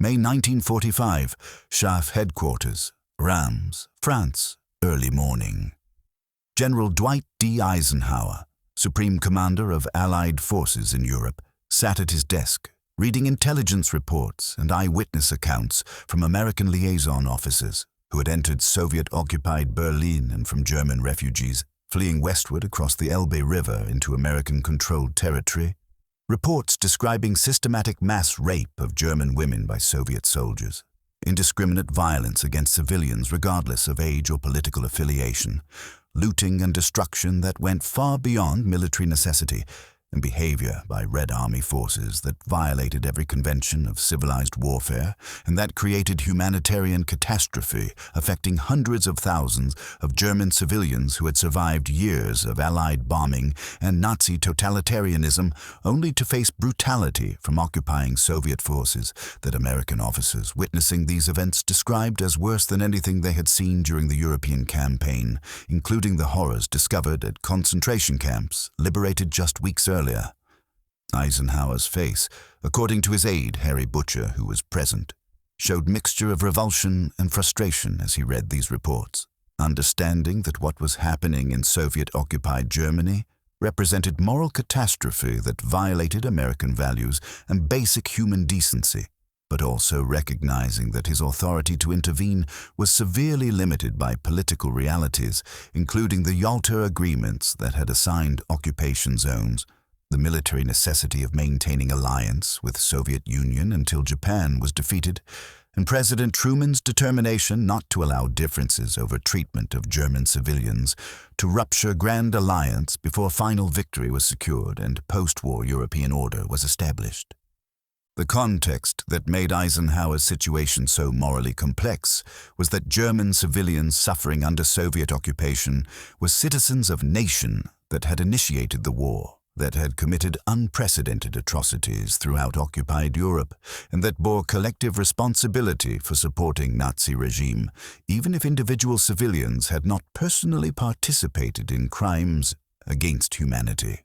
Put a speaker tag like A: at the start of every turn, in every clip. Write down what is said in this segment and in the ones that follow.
A: May 1945, Chaff Headquarters, Reims, France, early morning. General Dwight D. Eisenhower, Supreme Commander of Allied forces in Europe, sat at his desk, reading intelligence reports and eyewitness accounts from American liaison officers who had entered Soviet-occupied Berlin and from German refugees fleeing westward across the Elbe River into American-controlled territory. Reports describing systematic mass rape of German women by Soviet soldiers, indiscriminate violence against civilians regardless of age or political affiliation, looting and destruction that went far beyond military necessity, and behavior by Red Army forces that violated every convention of civilized warfare and that created humanitarian catastrophe affecting hundreds of thousands of German civilians who had survived years of Allied bombing and Nazi totalitarianism only to face brutality from occupying Soviet forces that American officers witnessing these events described as worse than anything they had seen during the European campaign, including the horrors discovered at concentration camps liberated just weeks earlier. Eisenhower's face, according to his aide Harry Butcher, who was present, showed mixture of revulsion and frustration as he read these reports, understanding that what was happening in Soviet-occupied Germany represented moral catastrophe that violated American values and basic human decency, but also recognizing that his authority to intervene was severely limited by political realities, including the Yalta agreements that had assigned occupation zones, the military necessity of maintaining alliance with Soviet Union until Japan was defeated, and President Truman's determination not to allow differences over treatment of German civilians to rupture Grand Alliance before final victory was secured and post-war European order was established. The context that made Eisenhower's situation so morally complex was that German civilians suffering under Soviet occupation were citizens of nation that had initiated the war, that had committed unprecedented atrocities throughout occupied Europe, and that bore collective responsibility for supporting Nazi regime, even if individual civilians had not personally participated in crimes against humanity.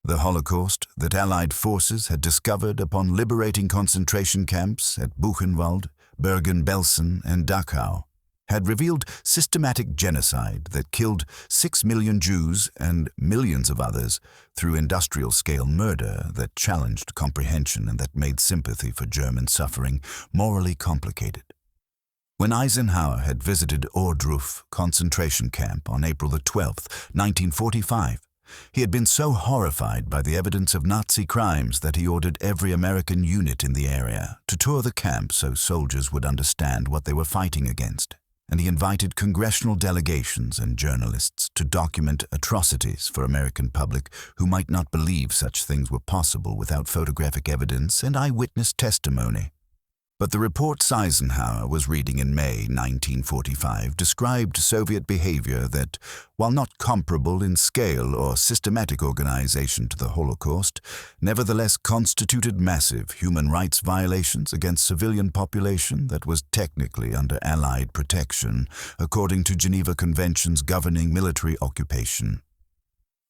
A: The Holocaust that Allied forces had discovered upon liberating concentration camps at Buchenwald, Bergen-Belsen, and Dachau had revealed systematic genocide that killed 6 million Jews and millions of others through industrial-scale murder that challenged comprehension and that made sympathy for German suffering morally complicated. When Eisenhower had visited Ohrdruf concentration camp on April 12, 1945, he had been so horrified by the evidence of Nazi crimes that he ordered every American unit in the area to tour the camp so soldiers would understand what they were fighting against, and he invited congressional delegations and journalists to document atrocities for American public who might not believe such things were possible without photographic evidence and eyewitness testimony. But the reports Eisenhower was reading in May 1945 described Soviet behavior that, while not comparable in scale or systematic organization to the Holocaust, nevertheless constituted massive human rights violations against civilian population that was technically under Allied protection, according to Geneva Conventions governing military occupation.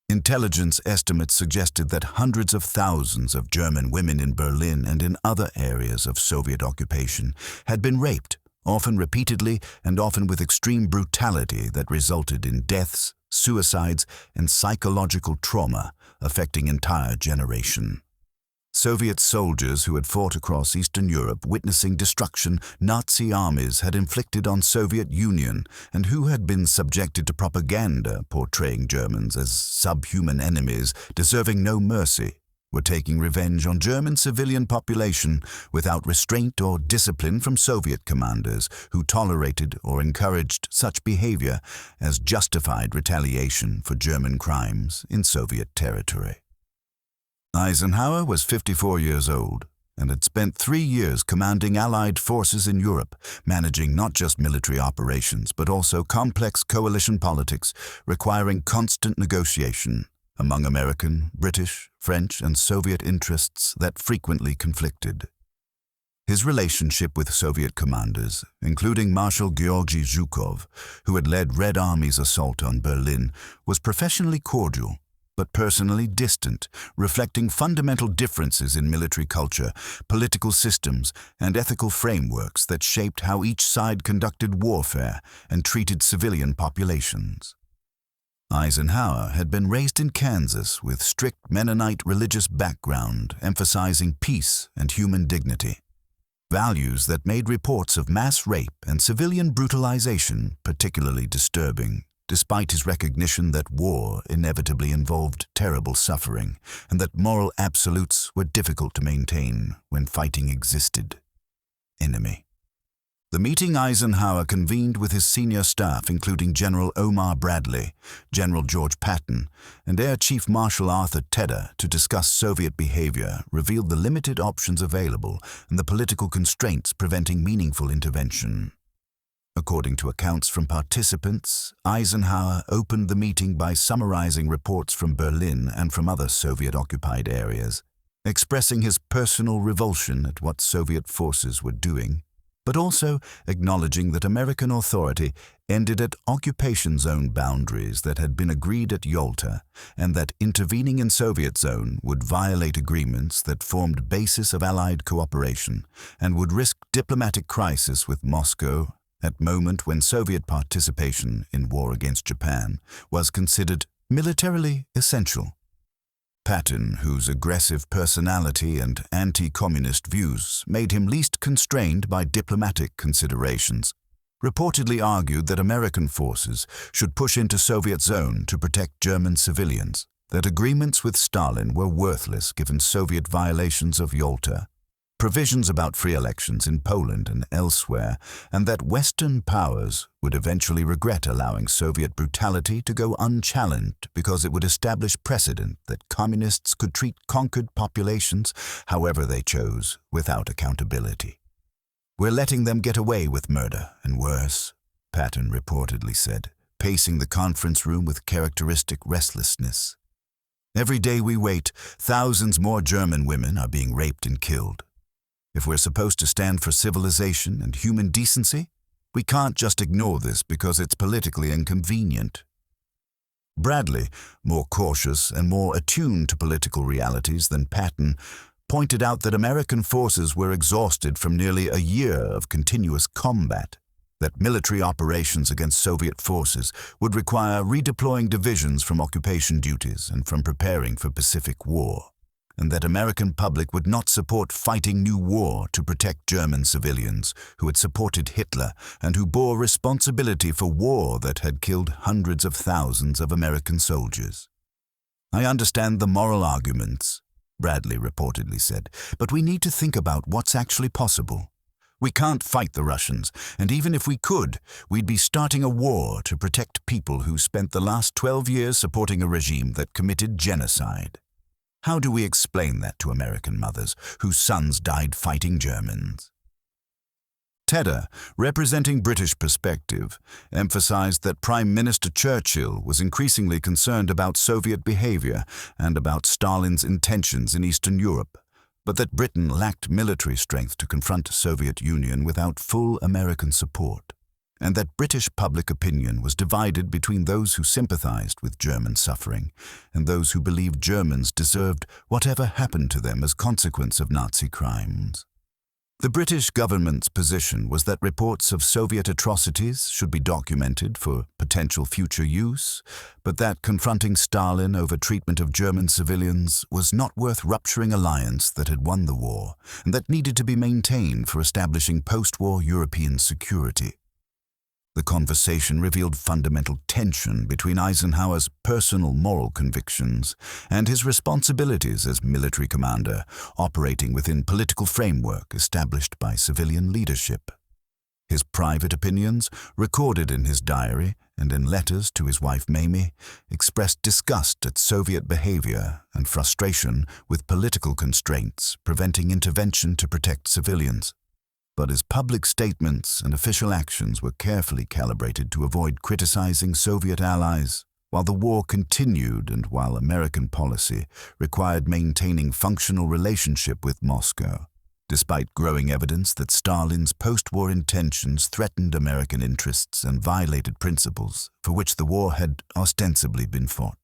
A: Intelligence estimates suggested that hundreds of thousands of German women in Berlin and in other areas of Soviet occupation had been raped, often repeatedly and often with extreme brutality that resulted in deaths, suicides, and psychological trauma affecting entire generation. Soviet soldiers who had fought across Eastern Europe witnessing destruction Nazi armies had inflicted on Soviet Union and who had been subjected to propaganda portraying Germans as subhuman enemies deserving no mercy, were taking revenge on German civilian population without restraint or discipline from Soviet commanders who tolerated or encouraged such behavior as justified retaliation for German crimes in Soviet territory. Eisenhower was 54 years old and had spent 3 years commanding Allied forces in Europe, managing not just military operations but also complex coalition politics requiring constant negotiation among American, British, French, and Soviet interests that frequently conflicted. His relationship with Soviet commanders, including Marshal Georgy Zhukov, who had led Red Army's assault on Berlin, was professionally cordial, but personally distant, reflecting fundamental differences in military culture, political systems, and ethical frameworks that shaped how each side conducted warfare and treated civilian populations. Eisenhower had been raised in Kansas with strict Mennonite religious background, emphasizing peace and human dignity, values that made reports of mass rape and civilian brutalization particularly disturbing, despite his recognition that war inevitably involved terrible suffering and that moral absolutes were difficult to maintain when fighting existed. Enemy. The meeting Eisenhower convened with his senior staff, including General Omar Bradley, General George Patton, and Air Chief Marshal Arthur Tedder to discuss Soviet behavior, revealed the limited options available and the political constraints preventing meaningful intervention. According to accounts from participants, Eisenhower opened the meeting by summarizing reports from Berlin and from other Soviet-occupied areas, expressing his personal revulsion at what Soviet forces were doing, but also acknowledging that American authority ended at occupation zone boundaries that had been agreed at Yalta, and that intervening in Soviet zone would violate agreements that formed basis of Allied cooperation and would risk diplomatic crisis with Moscow at moment when Soviet participation in war against Japan was considered militarily essential. Patton, whose aggressive personality and anti-communist views made him least constrained by diplomatic considerations, reportedly argued that American forces should push into Soviet zone to protect German civilians, that agreements with Stalin were worthless given Soviet violations of Yalta, provisions about free elections in Poland and elsewhere, and that Western powers would eventually regret allowing Soviet brutality to go unchallenged because it would establish precedent that communists could treat conquered populations however they chose without accountability. "We're letting them get away with murder, and worse," Patton reportedly said, pacing the conference room with characteristic restlessness. "Every day we wait, thousands more German women are being raped and killed. If we're supposed to stand for civilization and human decency, we can't just ignore this because it's politically inconvenient." Bradley, more cautious and more attuned to political realities than Patton, pointed out that American forces were exhausted from nearly a year of continuous combat, that military operations against Soviet forces would require redeploying divisions from occupation duties and from preparing for Pacific War, and that American public would not support fighting new war to protect German civilians who had supported Hitler and who bore responsibility for war that had killed hundreds of thousands of American soldiers. "I understand the moral arguments," Bradley reportedly said, "but we need to think about what's actually possible. We can't fight the Russians, and even if we could, we'd be starting a war to protect people who spent the last 12 years supporting a regime that committed genocide. How do we explain that to American mothers whose sons died fighting Germans?" Tedder, representing British perspective, emphasized that Prime Minister Churchill was increasingly concerned about Soviet behavior and about Stalin's intentions in Eastern Europe, but that Britain lacked military strength to confront the Soviet Union without full American support, and that British public opinion was divided between those who sympathized with German suffering and those who believed Germans deserved whatever happened to them as consequence of Nazi crimes. The British government's position was that reports of Soviet atrocities should be documented for potential future use, but that confronting Stalin over treatment of German civilians was not worth rupturing alliance that had won the war and that needed to be maintained for establishing post-war European security. The conversation revealed fundamental tension between Eisenhower's personal moral convictions and his responsibilities as military commander, operating within political framework established by civilian leadership. His private opinions, recorded in his diary and in letters to his wife Mamie, expressed disgust at Soviet behavior and frustration with political constraints preventing intervention to protect civilians. But his public statements and official actions were carefully calibrated to avoid criticizing Soviet allies, while the war continued and while American policy required maintaining functional relationship with Moscow, despite growing evidence that Stalin's post-war intentions threatened American interests and violated principles for which the war had ostensibly been fought.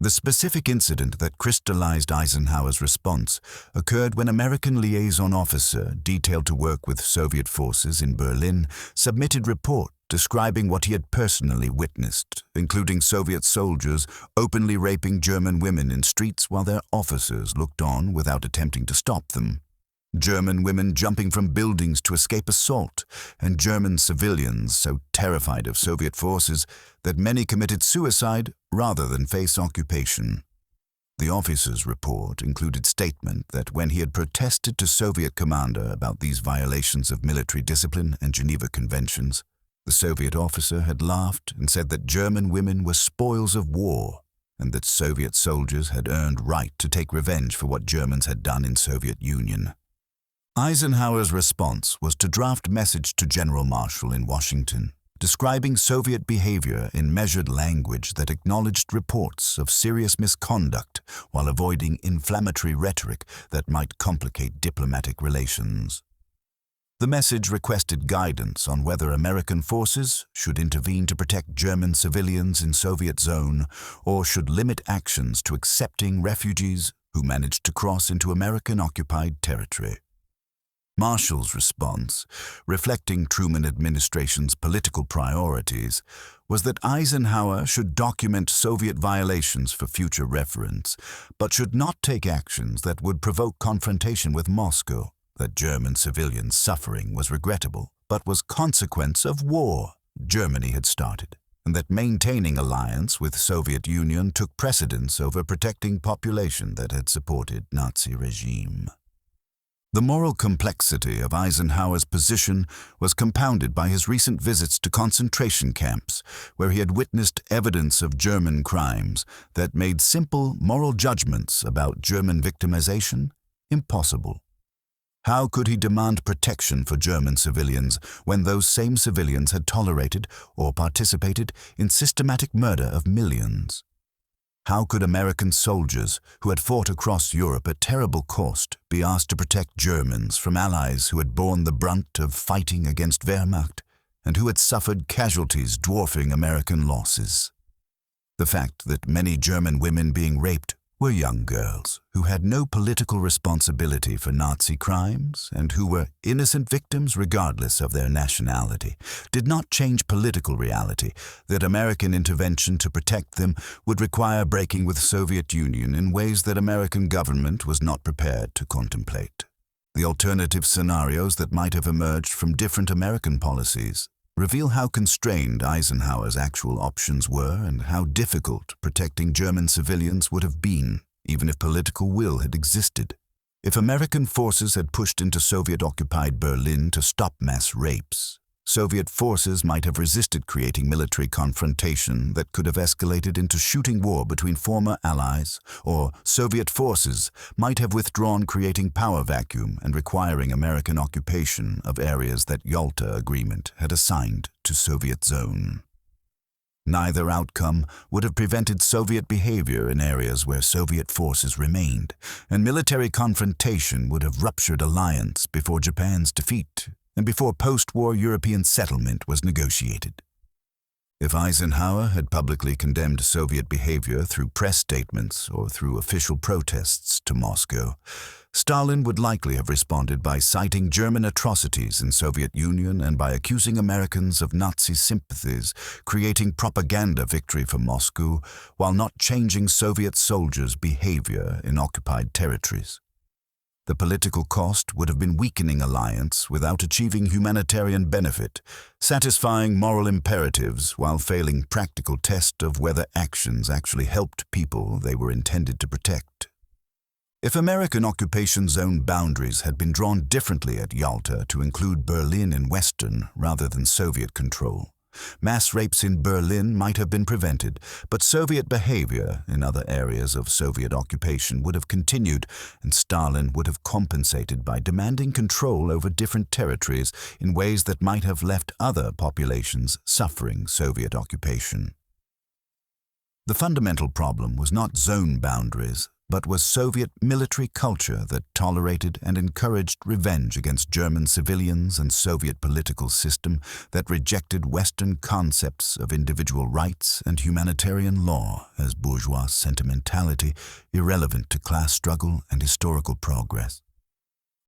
A: The specific incident that crystallized Eisenhower's response occurred when American liaison officer detailed to work with Soviet forces in Berlin submitted report describing what he had personally witnessed, including Soviet soldiers openly raping German women in streets while their officers looked on without attempting to stop them. German women jumping from buildings to escape assault, and German civilians so terrified of Soviet forces that many committed suicide rather than face occupation. The officer's report included statement that when he had protested to Soviet commander about these violations of military discipline and Geneva Conventions, the Soviet officer had laughed and said that German women were spoils of war and that Soviet soldiers had earned right to take revenge for what Germans had done in Soviet Union. Eisenhower's response was to draft message to General Marshall in Washington, describing Soviet behavior in measured language that acknowledged reports of serious misconduct while avoiding inflammatory rhetoric that might complicate diplomatic relations. The message requested guidance on whether American forces should intervene to protect German civilians in Soviet zone or should limit actions to accepting refugees who managed to cross into American-occupied territory. Marshall's response, reflecting Truman administration's political priorities, was that Eisenhower should document Soviet violations for future reference, but should not take actions that would provoke confrontation with Moscow, that German civilians' suffering was regrettable, but was consequence of war Germany had started, and that maintaining alliance with Soviet Union took precedence over protecting population that had supported Nazi regime. The moral complexity of Eisenhower's position was compounded by his recent visits to concentration camps, where he had witnessed evidence of German crimes that made simple moral judgments about German victimization impossible. How could he demand protection for German civilians when those same civilians had tolerated or participated in systematic murder of millions? How could American soldiers who had fought across Europe at terrible cost be asked to protect Germans from allies who had borne the brunt of fighting against Wehrmacht and who had suffered casualties dwarfing American losses? The fact that many German women being raped were young girls who had no political responsibility for Nazi crimes and who were innocent victims regardless of their nationality did not change political reality that American intervention to protect them would require breaking with Soviet Union in ways that American government was not prepared to contemplate. The alternative scenarios that might have emerged from different American policies reveal how constrained Eisenhower's actual options were and how difficult protecting German civilians would have been, even if political will had existed. If American forces had pushed into Soviet-occupied Berlin to stop mass rapes, Soviet forces might have resisted creating military confrontation that could have escalated into shooting war between former allies, or Soviet forces might have withdrawn, creating power vacuum and requiring American occupation of areas that Yalta Agreement had assigned to Soviet zone. Neither outcome would have prevented Soviet behavior in areas where Soviet forces remained, and military confrontation would have ruptured alliance before Japan's defeat and before post-war European settlement was negotiated. If Eisenhower had publicly condemned Soviet behavior through press statements or through official protests to Moscow, Stalin would likely have responded by citing German atrocities in Soviet Union and by accusing Americans of Nazi sympathies, creating propaganda victory for Moscow while not changing Soviet soldiers' behavior in occupied territories. The political cost would have been weakening alliance without achieving humanitarian benefit, satisfying moral imperatives while failing practical test of whether actions actually helped people they were intended to protect. If American occupation zone boundaries had been drawn differently at Yalta to include Berlin and Western rather than Soviet control, mass rapes in Berlin might have been prevented, but Soviet behavior in other areas of Soviet occupation would have continued, and Stalin would have compensated by demanding control over different territories in ways that might have left other populations suffering Soviet occupation. The fundamental problem was not zone boundaries, but was Soviet military culture that tolerated and encouraged revenge against German civilians and Soviet political system that rejected Western concepts of individual rights and humanitarian law as bourgeois sentimentality irrelevant to class struggle and historical progress.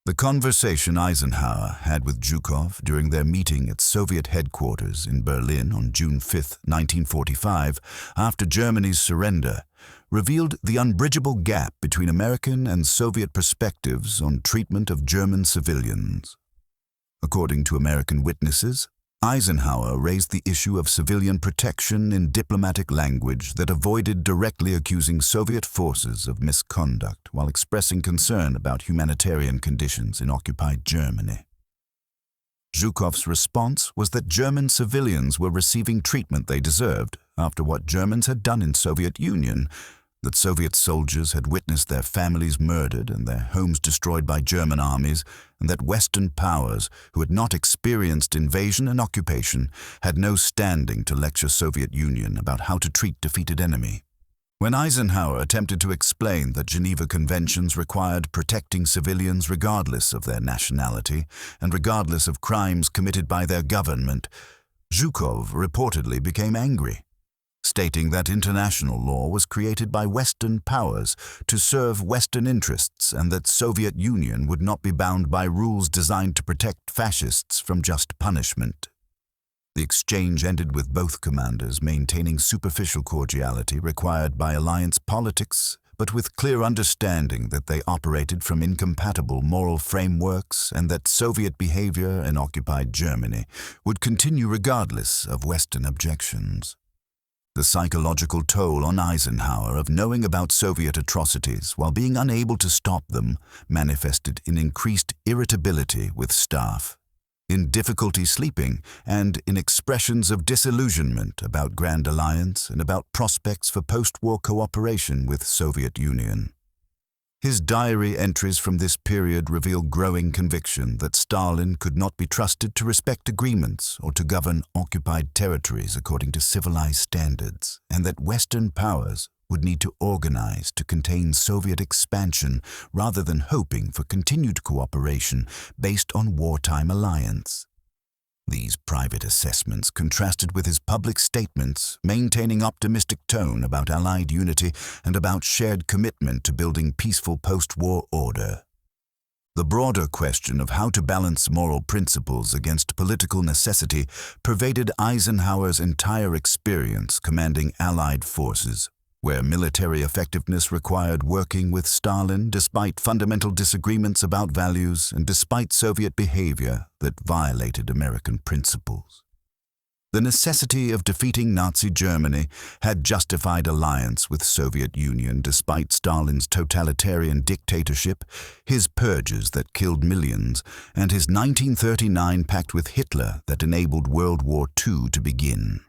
A: The conversation Eisenhower had with Zhukov during their meeting at Soviet headquarters in Berlin on June 5, 1945, after Germany's surrender, revealed the unbridgeable gap between American and Soviet perspectives on treatment of German civilians. According to American witnesses, Eisenhower raised the issue of civilian protection in diplomatic language that avoided directly accusing Soviet forces of misconduct while expressing concern about humanitarian conditions in occupied Germany. Zhukov's response was that German civilians were receiving treatment they deserved after what Germans had done in Soviet Union, that Soviet soldiers had witnessed their families murdered and their homes destroyed by German armies, and that Western powers, who had not experienced invasion and occupation, had no standing to lecture Soviet Union about how to treat defeated enemy. When Eisenhower attempted to explain that Geneva Conventions required protecting civilians regardless of their nationality and regardless of crimes committed by their government, Zhukov reportedly became angry, stating that international law was created by Western powers to serve Western interests and that Soviet Union would not be bound by rules designed to protect fascists from just punishment. The exchange ended with both commanders maintaining superficial cordiality required by alliance politics, but with clear understanding that they operated from incompatible moral frameworks and that Soviet behavior in occupied Germany would continue regardless of Western objections. The psychological toll on Eisenhower of knowing about Soviet atrocities while being unable to stop them manifested in increased irritability with staff, in difficulty sleeping, and in expressions of disillusionment about Grand Alliance and about prospects for post-war cooperation with Soviet Union. His diary entries from this period reveal growing conviction that Stalin could not be trusted to respect agreements or to govern occupied territories according to civilized standards, and that Western powers would need to organize to contain Soviet expansion rather than hoping for continued cooperation based on wartime alliance. These private assessments contrasted with his public statements, maintaining optimistic tone about Allied unity and about shared commitment to building peaceful post-war order. The broader question of how to balance moral principles against political necessity pervaded Eisenhower's entire experience commanding Allied forces, where military effectiveness required working with Stalin despite fundamental disagreements about values and despite Soviet behavior that violated American principles. The necessity of defeating Nazi Germany had justified alliance with Soviet Union despite Stalin's totalitarian dictatorship, his purges that killed millions, and his 1939 pact with Hitler that enabled World War II to begin.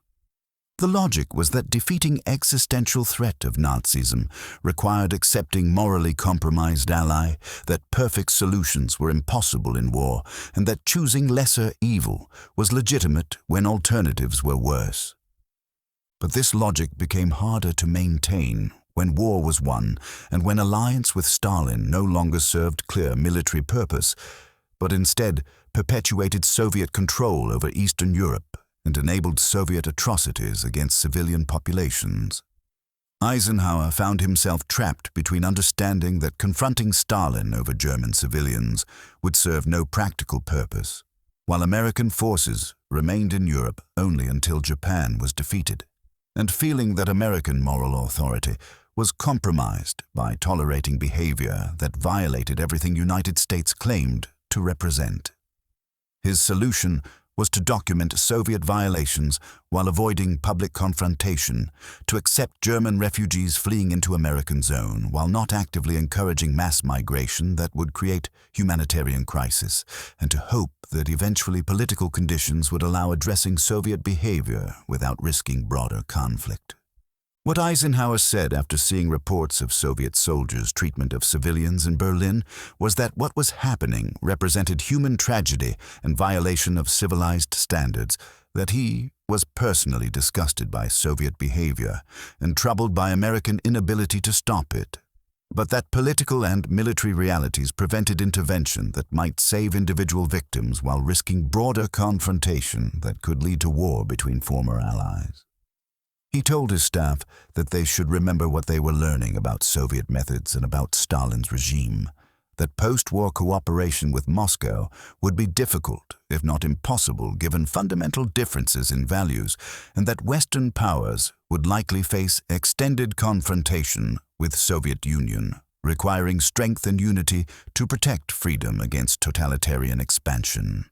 A: The logic was that defeating existential threat of Nazism required accepting morally compromised ally, that perfect solutions were impossible in war, and that choosing lesser evil was legitimate when alternatives were worse. But this logic became harder to maintain when war was won and when alliance with Stalin no longer served clear military purpose, but instead perpetuated Soviet control over Eastern Europe and enabled Soviet atrocities against civilian populations. Eisenhower found himself trapped between understanding that confronting Stalin over German civilians would serve no practical purpose, while American forces remained in Europe only until Japan was defeated, and feeling that American moral authority was compromised by tolerating behavior that violated everything United States claimed to represent. His solution was to document Soviet violations while avoiding public confrontation, to accept German refugees fleeing into American zone while not actively encouraging mass migration that would create humanitarian crisis, and to hope that eventually political conditions would allow addressing Soviet behavior without risking broader conflict. What Eisenhower said after seeing reports of Soviet soldiers' treatment of civilians in Berlin was that what was happening represented human tragedy and violation of civilized standards, that he was personally disgusted by Soviet behavior and troubled by American inability to stop it. but that political and military realities prevented intervention that might save individual victims while risking broader confrontation that could lead to war between former allies. He told his staff that they should remember what they were learning about Soviet methods and about Stalin's regime, that post-war cooperation with Moscow would be difficult, if not impossible, given fundamental differences in values, and that Western powers would likely face extended confrontation with Soviet Union, requiring strength and unity to protect freedom against totalitarian expansion.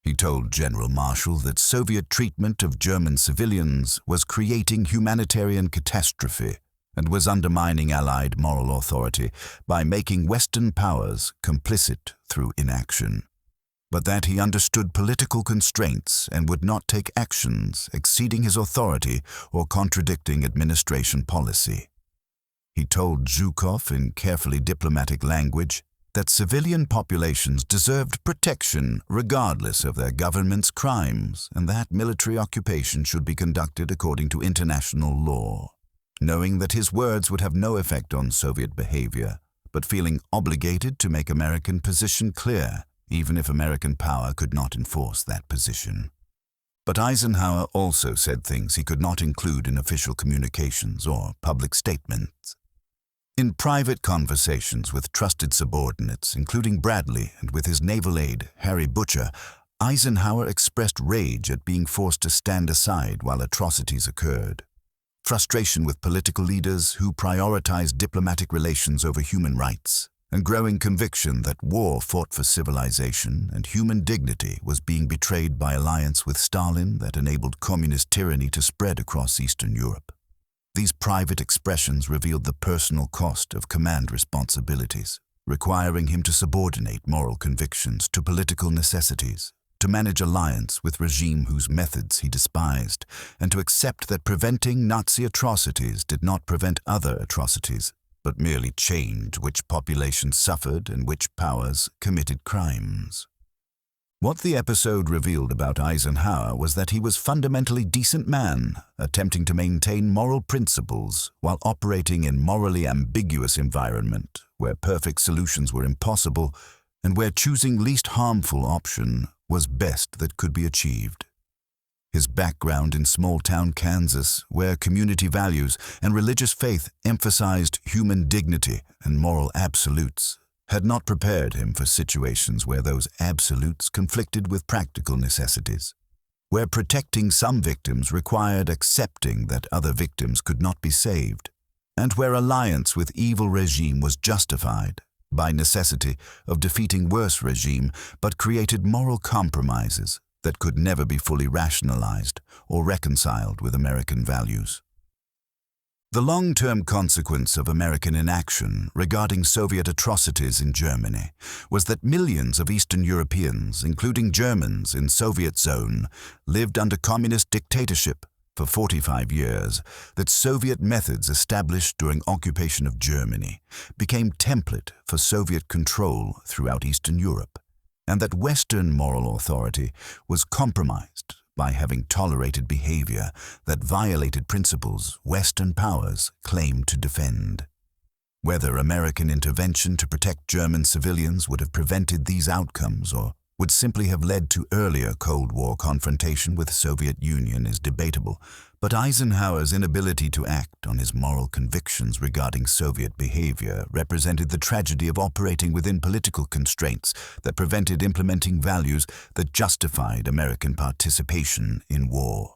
A: He told General Marshall that Soviet treatment of German civilians was creating humanitarian catastrophe and was undermining Allied moral authority by making Western powers complicit through inaction, but that he understood political constraints and would not take actions exceeding his authority or contradicting administration policy. He told Zhukov in carefully diplomatic language that civilian populations deserved protection regardless of their government's crimes and that military occupation should be conducted according to international law. Knowing that his words would have no effect on Soviet behavior, but feeling obligated to make American position clear, even if American power could not enforce that position. But Eisenhower also said things he could not include in official communications or public statements. In private conversations with trusted subordinates, including Bradley, and with his naval aide, Harry Butcher, Eisenhower expressed rage at being forced to stand aside while atrocities occurred. Frustration with political leaders who prioritized diplomatic relations over human rights, and growing conviction that war fought for civilization and human dignity was being betrayed by alliance with Stalin that enabled communist tyranny to spread across Eastern Europe. These private expressions revealed the personal cost of command responsibilities, requiring him to subordinate moral convictions to political necessities, to manage alliance with regime whose methods he despised, and to accept that preventing Nazi atrocities did not prevent other atrocities, but merely changed which populations suffered and which powers committed crimes. What the episode revealed about Eisenhower was that he was a fundamentally decent man, attempting to maintain moral principles while operating in morally ambiguous environment where perfect solutions were impossible and where choosing least harmful option was best that could be achieved. His background in small-town Kansas, where community values and religious faith emphasized human dignity and moral absolutes, had not prepared him for situations where those absolutes conflicted with practical necessities, where protecting some victims required accepting that other victims could not be saved, and where alliance with evil regime was justified by necessity of defeating worse regime, but created moral compromises that could never be fully rationalized or reconciled with American values. The long-term consequence of American inaction regarding Soviet atrocities in Germany was that millions of Eastern Europeans, including Germans in Soviet zone, lived under communist dictatorship for 45 years, that Soviet methods established during occupation of Germany became template for Soviet control throughout Eastern Europe, and that Western moral authority was compromised by having tolerated behavior that violated principles Western powers claimed to defend. Whether American intervention to protect German civilians would have prevented these outcomes or would simply have led to earlier Cold War confrontation with the Soviet Union is debatable, but Eisenhower's inability to act on his moral convictions regarding Soviet behavior represented the tragedy of operating within political constraints that prevented implementing values that justified American participation in war.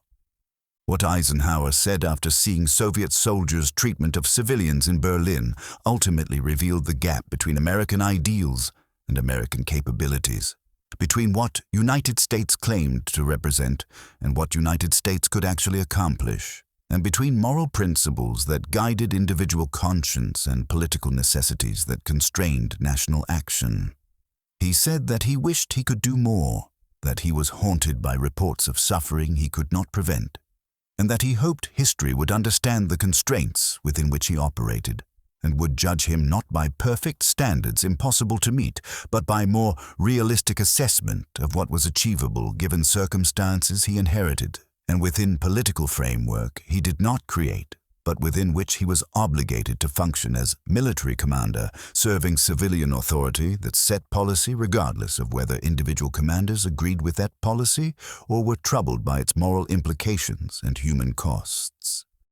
A: What Eisenhower said after seeing Soviet soldiers' treatment of civilians in Berlin ultimately revealed the gap between American ideals and American capabilities, between what United States claimed to represent and what United States could actually accomplish, and between moral principles that guided individual conscience and political necessities that constrained national action. He said that he wished he could do more, that he was haunted by reports of suffering he could not prevent, and that he hoped history would understand the constraints within which he operated, and would judge him not by perfect standards impossible to meet, but by more realistic assessment of what was achievable given circumstances he inherited, and within political framework he did not create, but but within which he was obligated to function as military commander, serving civilian authority that set policy regardless of whether individual commanders agreed with that policy or were troubled by its moral implications and human costs.